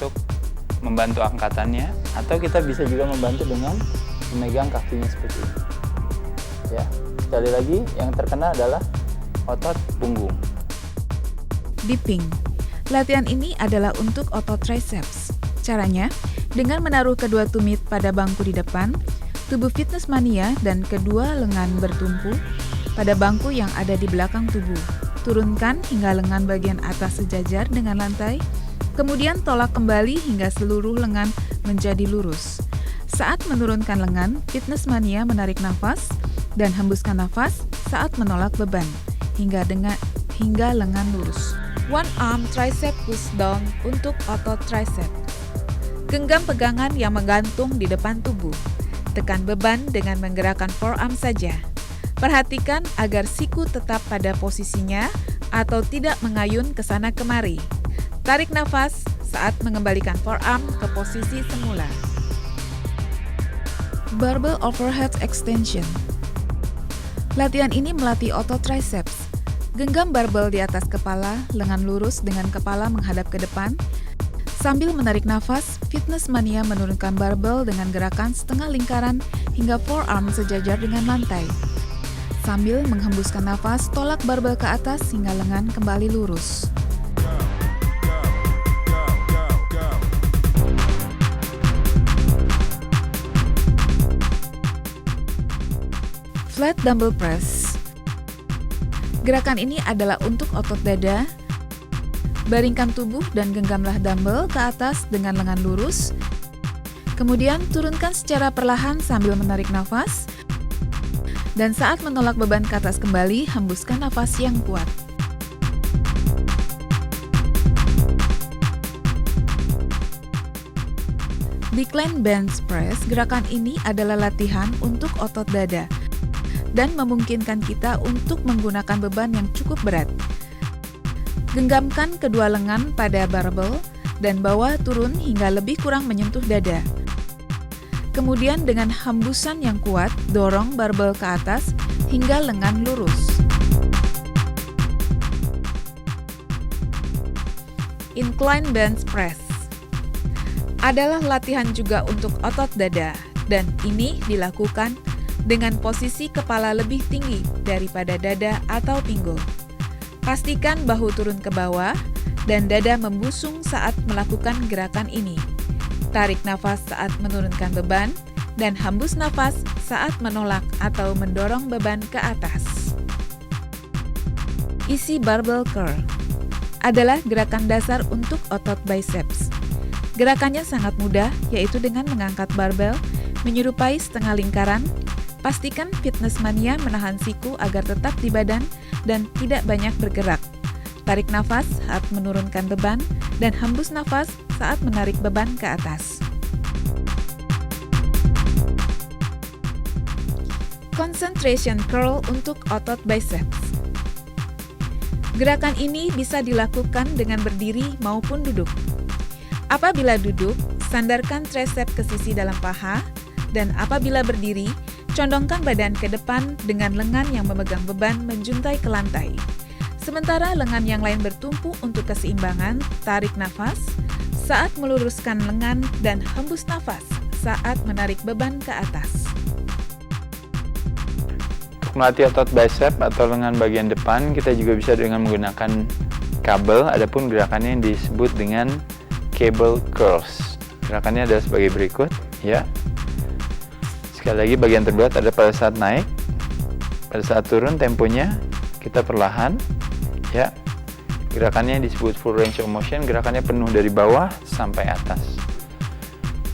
untuk membantu angkatannya, atau kita bisa juga membantu dengan memegang kakinya seperti ini. Ya, sekali lagi yang terkena adalah otot punggung. Dipping. Latihan ini adalah untuk otot triceps. Caranya, dengan menaruh kedua tumit pada bangku di depan, tubuh fitness mania dan kedua lengan bertumpu pada bangku yang ada di belakang tubuh. Turunkan hingga lengan bagian atas sejajar dengan lantai, kemudian tolak kembali hingga seluruh lengan menjadi lurus. Saat menurunkan lengan, fitness mania menarik nafas dan hembuskan nafas saat menolak beban hingga lengan lurus. One arm tricep push down untuk otot tricep. Genggam pegangan yang menggantung di depan tubuh. Tekan beban dengan menggerakkan forearm saja. Perhatikan agar siku tetap pada posisinya atau tidak mengayun ke sana kemari. Tarik nafas saat mengembalikan forearm ke posisi semula. Barbell overhead extension. Latihan ini melatih otot triceps. Genggam barbel di atas kepala, lengan lurus dengan kepala menghadap ke depan. Sambil menarik nafas, fitness mania menurunkan barbel dengan gerakan setengah lingkaran hingga forearm sejajar dengan lantai. Sambil menghembuskan nafas, tolak barbel ke atas hingga lengan kembali lurus. Flat dumbbell press. Gerakan ini adalah untuk otot dada. Baringkan tubuh dan genggamlah dumbbell ke atas dengan lengan lurus. Kemudian turunkan secara perlahan sambil menarik nafas. Dan saat menolak beban ke atas kembali, hembuskan nafas yang kuat. Decline bench press, gerakan ini adalah latihan untuk otot dada dan memungkinkan kita untuk menggunakan beban yang cukup berat. Genggamkan kedua lengan pada barbel dan bawa turun hingga lebih kurang menyentuh dada. Kemudian dengan hembusan yang kuat, dorong barbel ke atas hingga lengan lurus. Incline bench press adalah latihan juga untuk otot dada, dan ini dilakukan dengan posisi kepala lebih tinggi daripada dada atau pinggul. Pastikan bahu turun ke bawah dan dada membusung saat melakukan gerakan ini. Tarik nafas saat menurunkan beban, dan hembus nafas saat menolak atau mendorong beban ke atas. Isi barbell curl adalah gerakan dasar untuk otot biceps. Gerakannya sangat mudah, yaitu dengan mengangkat barbel, menyerupai setengah lingkaran. Pastikan fitness mania menahan siku agar tetap di badan dan tidak banyak bergerak. Tarik nafas saat menurunkan beban, dan hembus nafas saat menarik beban ke atas. Concentration curl untuk otot biceps. Gerakan ini bisa dilakukan dengan berdiri maupun duduk. Apabila duduk, sandarkan tricep ke sisi dalam paha, dan apabila berdiri, condongkan badan ke depan dengan lengan yang memegang beban menjuntai ke lantai. Sementara lengan yang lain bertumpu untuk keseimbangan, tarik nafas saat meluruskan lengan dan hembus nafas saat menarik beban ke atas. Untuk melatih otot bicep atau lengan bagian depan, kita juga bisa dengan menggunakan kabel. Adapun gerakannya yang disebut dengan cable curls. Gerakannya adalah sebagai berikut, ya. Sekali lagi, bagian terberat ada pada saat naik, pada saat turun temponya kita perlahan, ya. Gerakannya disebut full range of motion, gerakannya penuh dari bawah sampai atas.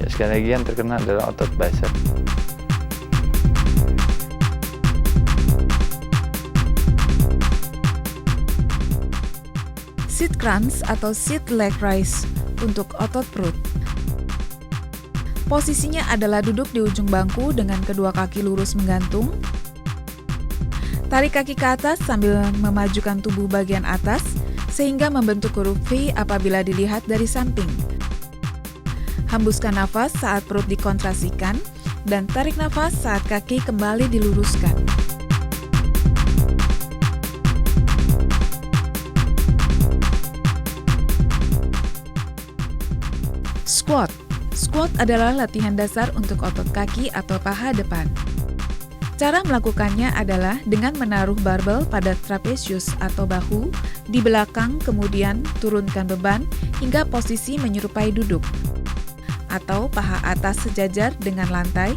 Ya, sekali lagi yang terkena adalah otot bicep. Sit crunch atau sit leg raise untuk otot perut. Posisinya adalah duduk di ujung bangku dengan kedua kaki lurus menggantung. Tarik kaki ke atas sambil memajukan tubuh bagian atas sehingga membentuk huruf V apabila dilihat dari samping. Hembuskan nafas saat perut dikontraksikan dan tarik nafas saat kaki kembali diluruskan. Squat. Squat adalah latihan dasar untuk otot kaki atau paha depan. Cara melakukannya adalah dengan menaruh barbel pada trapezius atau bahu di belakang, kemudian turunkan beban hingga posisi menyerupai duduk, atau paha atas sejajar dengan lantai.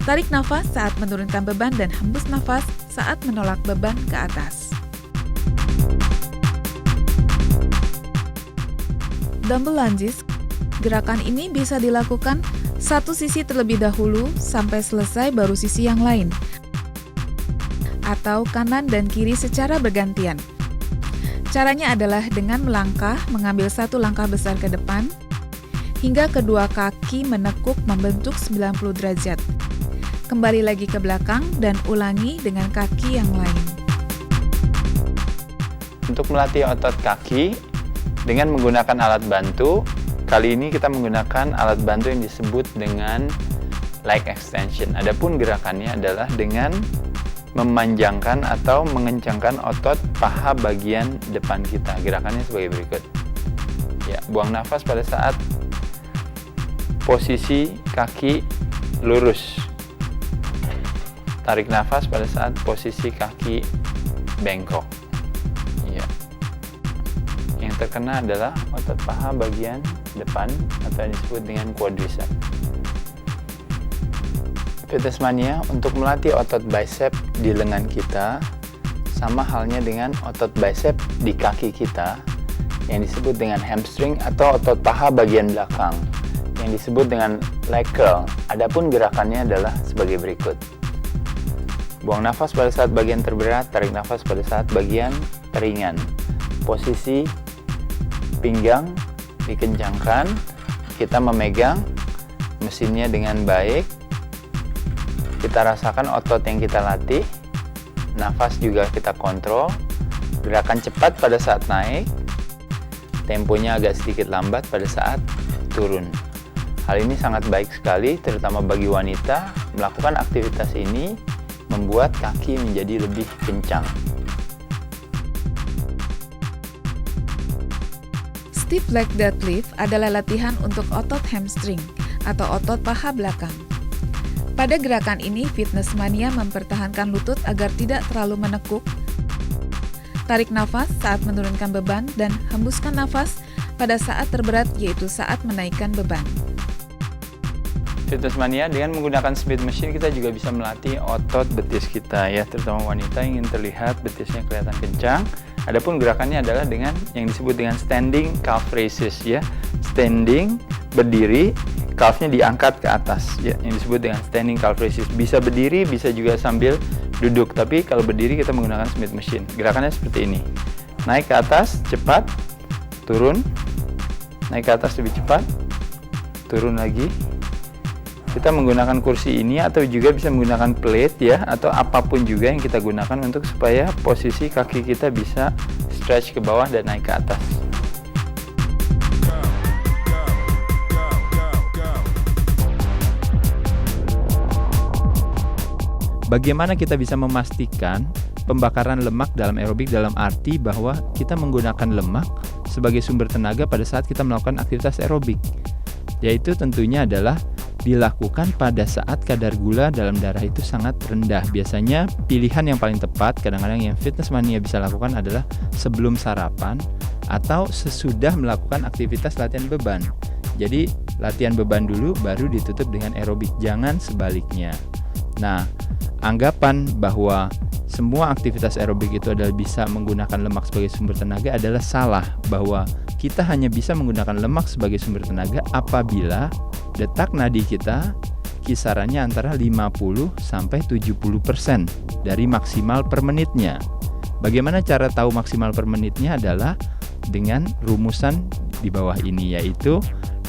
Tarik nafas saat menurunkan beban dan hembus nafas saat menolak beban ke atas. Dumbbell lunges. Gerakan ini bisa dilakukan satu sisi terlebih dahulu sampai selesai baru sisi yang lain, atau kanan dan kiri secara bergantian. Caranya adalah dengan melangkah, mengambil satu langkah besar ke depan, hingga kedua kaki menekuk membentuk 90 derajat. Kembali lagi ke belakang dan ulangi dengan kaki yang lain. Untuk melatih otot kaki dengan menggunakan alat bantu, kali ini kita menggunakan alat bantu yang disebut dengan leg extension. Adapun gerakannya adalah dengan memanjangkan atau mengencangkan otot paha bagian depan kita. Gerakannya sebagai berikut. Ya, buang nafas pada saat posisi kaki lurus. Tarik nafas pada saat posisi kaki bengkok. Ya. Yang terkena adalah otot paha bagian depan atau yang disebut dengan quadricep. Fitness Mania, untuk melatih otot bicep di lengan kita sama halnya dengan otot bicep di kaki kita yang disebut dengan hamstring atau otot paha bagian belakang yang disebut dengan leg curl. Adapun gerakannya adalah sebagai berikut. Buang nafas pada saat bagian terberat, tarik nafas pada saat bagian teringan. Posisi pinggang dikencangkan, kita memegang mesinnya dengan baik. Kita rasakan otot yang kita latih, nafas juga kita kontrol, gerakan cepat pada saat naik, temponya agak sedikit lambat pada saat turun. Hal ini sangat baik sekali, terutama bagi wanita. Melakukan aktivitas ini membuat kaki menjadi lebih kencang. Stiff leg deadlift adalah latihan untuk otot hamstring atau otot paha belakang. Pada gerakan ini, Fitness Mania mempertahankan lutut agar tidak terlalu menekuk. Tarik nafas saat menurunkan beban dan hembuskan nafas pada saat terberat, yaitu saat menaikkan beban. Fitness Mania, dengan menggunakan speed machine kita juga bisa melatih otot betis kita ya, terutama wanita yang ingin terlihat betisnya kelihatan kencang. Adapun gerakannya adalah dengan yang disebut dengan standing calf raises ya. Standing, berdiri, calfnya diangkat ke atas ya, yang disebut dengan standing calf raises. Bisa berdiri, bisa juga sambil duduk, tapi kalau berdiri kita menggunakan speed machine. Gerakannya seperti ini. Naik ke atas cepat, turun. Naik ke atas lebih cepat, turun lagi. Kita menggunakan kursi ini atau juga bisa menggunakan plate ya, atau apapun juga yang kita gunakan untuk supaya posisi kaki kita bisa stretch ke bawah dan naik ke atas. Bagaimana kita bisa memastikan pembakaran lemak dalam aerobik, dalam arti bahwa kita menggunakan lemak sebagai sumber tenaga pada saat kita melakukan aktivitas aerobik? Yaitu tentunya adalah dilakukan pada saat kadar gula dalam darah itu sangat rendah. Biasanya pilihan yang paling tepat kadang-kadang yang Fitness Mania bisa lakukan adalah sebelum sarapan atau sesudah melakukan aktivitas latihan beban. Jadi latihan beban dulu baru ditutup dengan aerobik, jangan sebaliknya. Nah, anggapan bahwa semua aktivitas aerobik itu adalah bisa menggunakan lemak sebagai sumber tenaga adalah salah, bahwa kita hanya bisa menggunakan lemak sebagai sumber tenaga apabila detak nadi kita kisarannya antara 50 sampai 70% dari maksimal per menitnya. Bagaimana cara tahu maksimal per menitnya adalah dengan rumusan di bawah ini, yaitu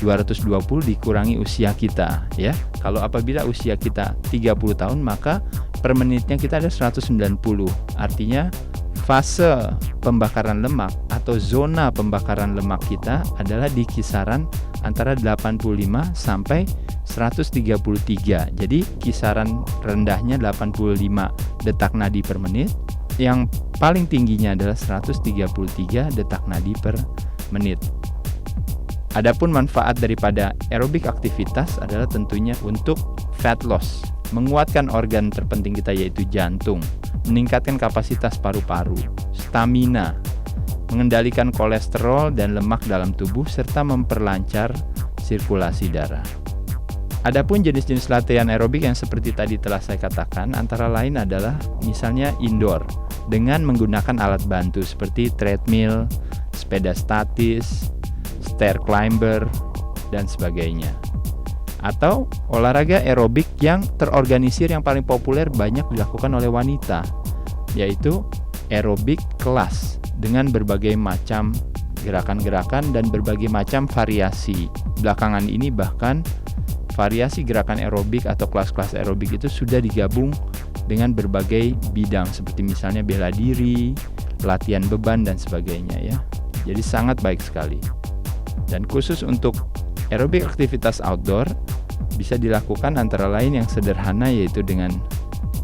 220 dikurangi usia kita ya. Kalau apabila usia kita 30 tahun maka per menitnya kita ada 190. Artinya fase pembakaran lemak atau zona pembakaran lemak kita adalah di kisaran antara 85 sampai 133. Jadi kisaran rendahnya 85 detak nadi per menit, yang paling tingginya adalah 133 detak nadi per menit. Adapun manfaat daripada aerobik aktivitas adalah tentunya untuk fat loss, menguatkan organ terpenting kita yaitu jantung, meningkatkan kapasitas paru-paru, stamina, mengendalikan kolesterol dan lemak dalam tubuh, serta memperlancar sirkulasi darah. Adapun jenis-jenis latihan aerobik yang seperti tadi telah saya katakan, antara lain adalah misalnya indoor, dengan menggunakan alat bantu seperti treadmill, sepeda statis, stair climber, dan sebagainya. Atau olahraga aerobik yang terorganisir yang paling populer banyak dilakukan oleh wanita, yaitu aerobik kelas dengan berbagai macam gerakan-gerakan dan berbagai macam variasi. Belakangan ini bahkan variasi gerakan aerobik atau kelas-kelas aerobik itu sudah digabung dengan berbagai bidang seperti misalnya bela diri, latihan beban, dan sebagainya ya. Jadi sangat baik sekali. Dan khusus untuk aerobik aktivitas outdoor bisa dilakukan antara lain yang sederhana yaitu dengan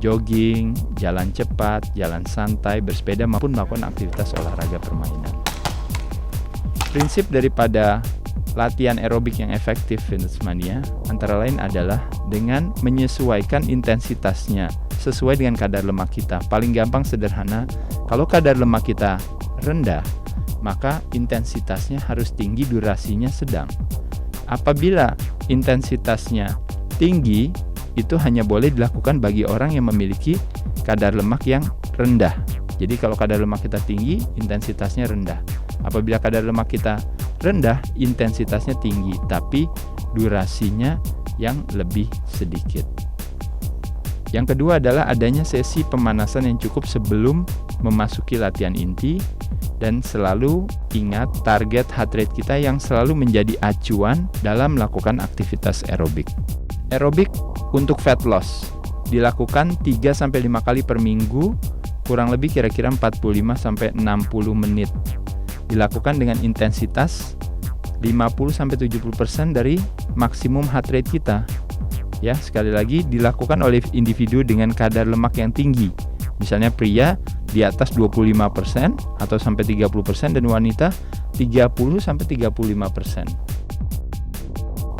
jogging, jalan cepat, jalan santai, bersepeda maupun melakukan aktivitas olahraga permainan. Prinsip daripada latihan aerobik yang efektif Fitness Mania antara lain adalah dengan menyesuaikan intensitasnya sesuai dengan kadar lemak kita. Paling gampang sederhana, kalau kadar lemak kita rendah, maka intensitasnya harus tinggi, durasinya sedang. Apabila intensitasnya tinggi, itu hanya boleh dilakukan bagi orang yang memiliki kadar lemak yang rendah. Jadi kalau kadar lemak kita tinggi, intensitasnya rendah. Apabila kadar lemak kita rendah, intensitasnya tinggi, tapi durasinya yang lebih sedikit. Yang kedua adalah adanya sesi pemanasan yang cukup sebelum memasuki latihan inti, dan selalu ingat target heart rate kita yang selalu menjadi acuan dalam melakukan aktivitas aerobik. Aerobik untuk fat loss dilakukan 3-5 kali per minggu, kurang lebih kira-kira 45-60 menit. Dilakukan dengan intensitas 50-70% dari maksimum heart rate kita. Ya, sekali lagi dilakukan oleh individu dengan kadar lemak yang tinggi. Misalnya pria di atas 25% atau sampai 30% dan wanita 30-35%.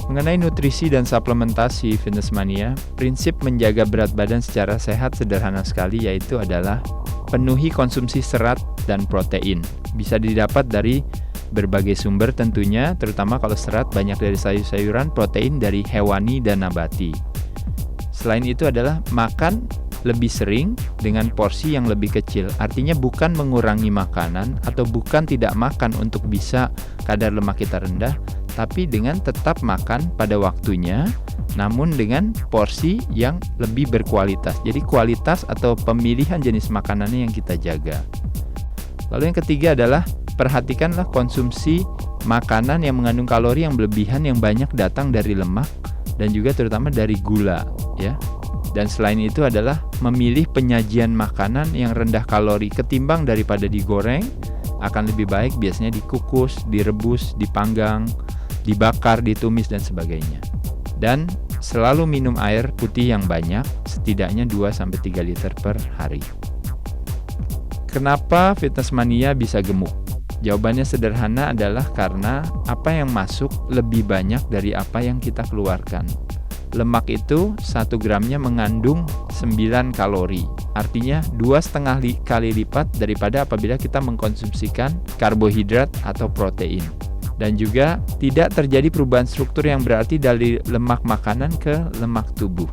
Mengenai nutrisi dan suplementasi Fitness Mania, prinsip menjaga berat badan secara sehat sederhana sekali, yaitu adalah penuhi konsumsi serat dan protein. Bisa didapat dari berbagai sumber tentunya, terutama kalau serat banyak dari sayur-sayuran, protein dari hewani dan nabati. Selain itu adalah makan lebih sering dengan porsi yang lebih kecil. Artinya bukan mengurangi makanan atau bukan tidak makan untuk bisa kadar lemak kita rendah, tapi dengan tetap makan pada waktunya, namun dengan porsi yang lebih berkualitas. Jadi kualitas atau pemilihan jenis makanannya yang kita jaga. Lalu yang ketiga adalah perhatikanlah konsumsi makanan yang mengandung kalori yang berlebihan yang banyak datang dari lemak dan juga terutama dari gula, ya. Dan selain itu adalah memilih penyajian makanan yang rendah kalori ketimbang daripada digoreng, akan lebih baik biasanya dikukus, direbus, dipanggang, dibakar, ditumis, dan sebagainya. Dan selalu minum air putih yang banyak, setidaknya 2-3 liter per hari. Kenapa Fitness Mania bisa gemuk? Jawabannya sederhana adalah karena apa yang masuk lebih banyak dari apa yang kita keluarkan. Lemak itu 1 gramnya mengandung 9 kalori. Artinya 2,5 kali lipat daripada apabila kita mengkonsumsikan karbohidrat atau protein. Dan juga tidak terjadi perubahan struktur yang berarti dari lemak makanan ke lemak tubuh.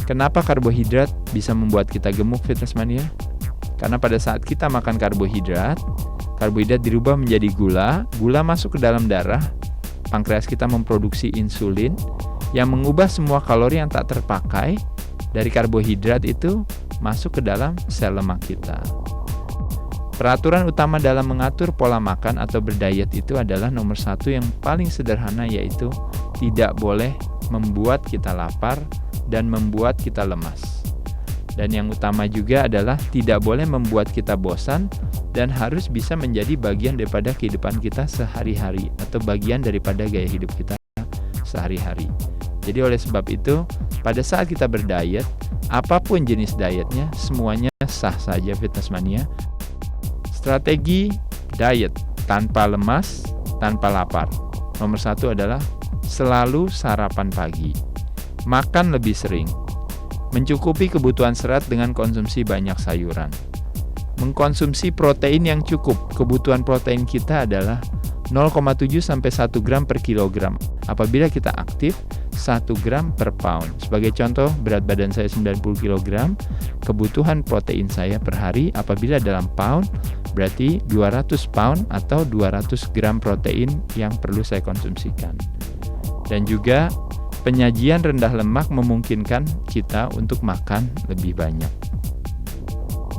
Kenapa karbohidrat bisa membuat kita gemuk Fitness Mania? Karena pada saat kita makan karbohidrat dirubah menjadi gula, gula masuk ke dalam darah, pankreas kita memproduksi insulin yang mengubah semua kalori yang tak terpakai dari karbohidrat itu masuk ke dalam sel lemak kita. Peraturan utama dalam mengatur pola makan atau berdiet itu adalah nomor 1 yang paling sederhana, yaitu tidak boleh membuat kita lapar dan membuat kita lemas. Dan yang utama juga adalah tidak boleh membuat kita bosan dan harus bisa menjadi bagian daripada kehidupan kita sehari-hari atau bagian daripada gaya hidup kita sehari-hari. Jadi oleh sebab itu, pada saat kita berdiet, apapun jenis dietnya, semuanya sah saja Fitness Mania. Strategi diet tanpa lemas tanpa lapar. Nomor 1 adalah selalu sarapan pagi. Makan lebih sering. Mencukupi kebutuhan serat dengan konsumsi banyak sayuran. Mengkonsumsi protein yang cukup. Kebutuhan protein kita adalah 0,7 sampai 1 gram per kilogram. Apabila kita aktif, 1 gram per pound. Sebagai contoh, berat badan saya 90 kg, kebutuhan protein saya per hari apabila dalam pound berarti 200 pound atau 200 gram protein yang perlu saya konsumsikan. Dan juga penyajian rendah lemak memungkinkan kita untuk makan lebih banyak.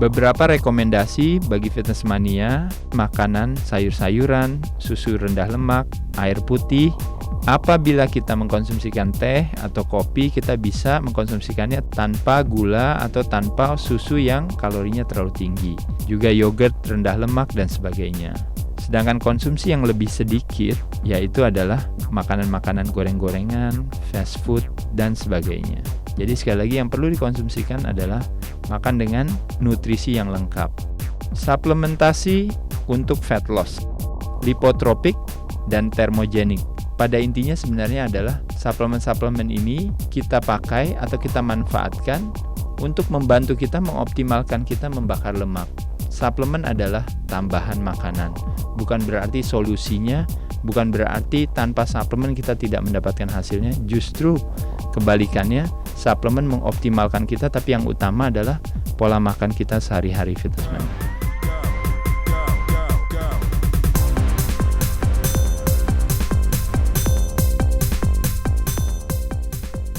Beberapa rekomendasi bagi fitness mania: makanan sayur-sayuran, susu rendah lemak, air putih. Apabila kita mengkonsumsikan teh atau kopi, kita bisa mengkonsumsikannya tanpa gula atau tanpa susu yang kalorinya terlalu tinggi. Juga yogurt rendah lemak dan sebagainya. Sedangkan konsumsi yang lebih sedikit yaitu adalah makanan-makanan goreng-gorengan, fast food, dan sebagainya. Jadi sekali lagi yang perlu dikonsumsikan adalah makan dengan nutrisi yang lengkap. Suplementasi untuk fat loss, lipotropik, dan termogenik. Pada intinya sebenarnya adalah suplemen-suplemen ini kita pakai atau kita manfaatkan untuk membantu kita mengoptimalkan kita membakar lemak. Suplemen adalah tambahan makanan, bukan berarti solusinya, bukan berarti tanpa suplemen kita tidak mendapatkan hasilnya. Justru kebalikannya, suplemen mengoptimalkan kita, tapi yang utama adalah pola makan kita sehari-hari fitness mania.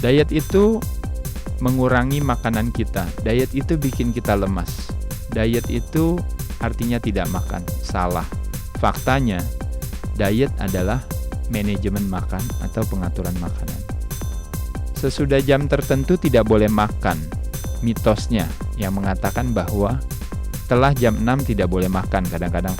Diet itu mengurangi makanan kita. Diet itu bikin kita lemas. Diet itu artinya tidak makan. Salah. Faktanya, diet adalah manajemen makan atau pengaturan makanan. Sesudah jam tertentu tidak boleh makan. Mitosnya yang mengatakan bahwa setelah jam 6 tidak boleh makan. Kadang-kadang